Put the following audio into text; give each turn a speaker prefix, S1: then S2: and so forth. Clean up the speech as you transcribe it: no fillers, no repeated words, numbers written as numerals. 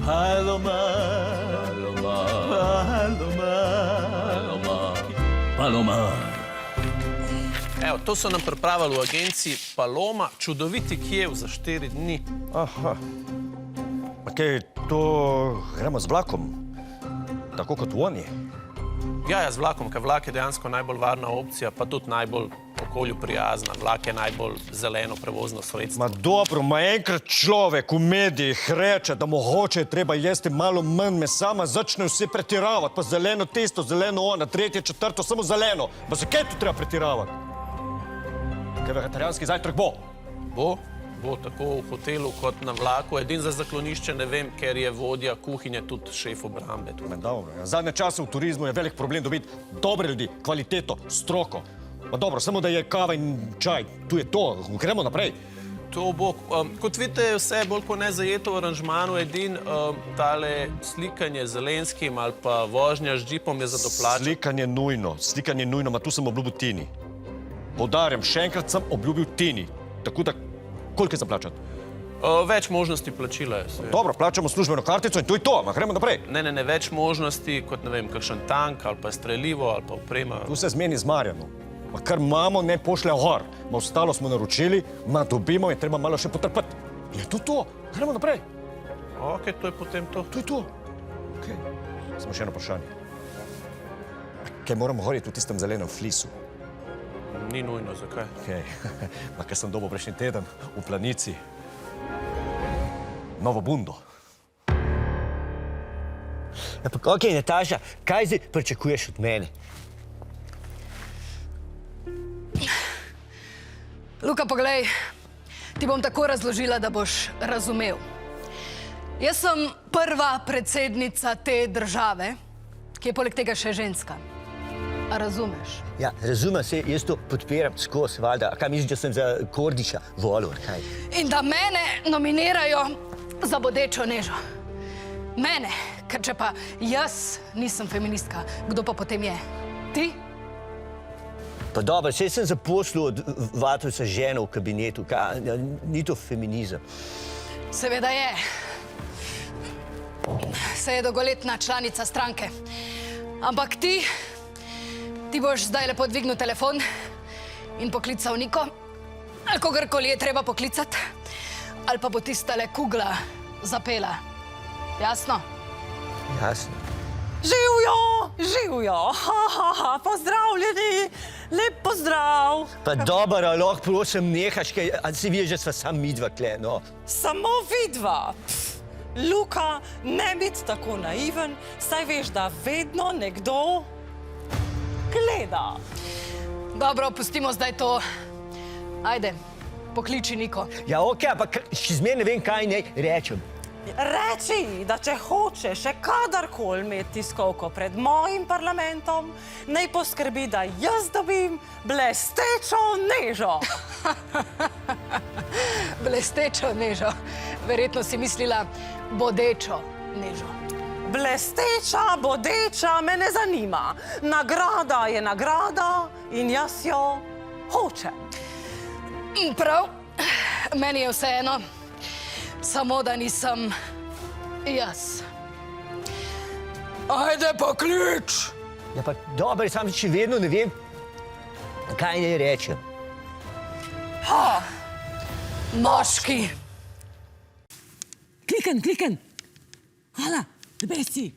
S1: Palomar, Palomar, Palomar.
S2: Evo, to so nam pripravili v agenciji Paloma, čudoviti Kijev za 4 dni.
S3: Aha. Kaj, to gremo z vlakom? Tako kot oni?
S2: Ja, z vlakom, ker vlak je dejansko najbolj varna opcija, pa tudi najbolj okolju prijazna. Vlak je najbolj zeleno prevozno sredstvo.
S3: Ma dobro, ma enkrat človek v medijih reče, da mogoče je treba jesti malo manj mesa, ma začne vse pretiravati, pa zeleno tisto, zeleno ono, tretje, četrto, samo zeleno. Pa zakaj tu treba pretiravati? Kaj vegetarijanski zajtrk bo?
S2: Bo tako v hotelu kot na vlaku. Edin za zaklonišče ne vem, ker je vodja kuhinje tudi šef obrambe.
S3: Dobro, ja. Zadnje čase v turizmu je velik problem dobiti dobre ljudi, kvaliteto, stroko. Ma dobro, samo da je kava in čaj, tu je to, gremo naprej.
S2: To bo, kot vidite, je vse bolj kot ne zajeto v aranžmanu. Edin tale slikanje z Zelenskim ali pa vožnja z džipom je za doplačati.
S3: Slikanje nujno, ma tu sem obljubil Tini. Poudarjam, še enkrat sem obljubil Tini, tako da koliko je za plačati?
S2: Več možnosti plačila je.
S3: Dobro, plačamo službeno kartico in to je to, ma gremo naprej.
S2: Ne, več možnosti, kot ne vem, kakšen tank ali pa strelivo ali pa oprema.
S3: Tu se zmeni z Marjanom. Ma kar imamo, ne pošlje gor. Ma ostalo smo naročili, ma dobimo in treba malo še potrpeti. Je to, gremo naprej.
S2: Ok, to je potem to.
S3: To je to. Ok, samo še eno vprašanje. Kaj moramo horiti v tistem zelenem flisu?
S2: Ni nujno, zakaj?
S3: Ok, ma kaj sem dobil prejšnji teden v Planici. Novo bundo.
S4: Ja, pa ok, Nataša, kaj zdaj pričakuješ od mene?
S5: Luka, poglej, ti bom tako razložila, da boš razumel. Jaz sem prva predsednica te države, ki je poleg tega še ženska. A razumeš?
S4: Ja, razumem se, jaz to podpiram skozi, valjda. A kaj misliš, da sem za Kordiša volil, kaj?
S5: In da mene nominirajo za bodečo nežo. Mene, ker če pa jaz nisem feministka, kdo pa potem je? Ti?
S4: Pa dobro, saj sem zaposlil od Vatovca ženo v kabinetu, kaj, ni to feminizem.
S5: Seveda je. Se je dolgoletna članica stranke. Ampak ti boš zdaj lepo dvignil telefon in poklical Niko, ali kogarkoli je treba poklicati, ali pa bo tistale kugla zapela. Jasno?
S4: Jasno.
S6: Živjo, pozdravljeni, lep pozdrav.
S4: Pa dobro, a lahko prosim nehaš, kaj, a si vidiš, da sva sam midva tle, no.
S6: Samo vidva. Luka, ne biti tako naiven, saj veš, da vedno nekdo gleda.
S5: Dobro, pustimo zdaj to. Ajde, pokliči Niko.
S4: Ja, ok, ampak še zmer ne vem, kaj naj rečem.
S6: Reči, da če hoče še kadarkoli imeti tiskovko pred mojim parlamentom, naj poskrbi, da jaz dobim blestečo nežo.
S5: Blestečo nežo. Verjetno si mislila bodečo nežo.
S6: Blesteča, bodeča, me ne zanima. Nagrada je nagrada in jaz jo hočem.
S5: Prav, meni je vseeno, samo da nisem jaz. Ajde, poklič!
S4: Ja, pa dobro, sam še vedno ne vem, kaj naj rečem.
S5: Moški!
S6: Kliken. Hala, kdaj si?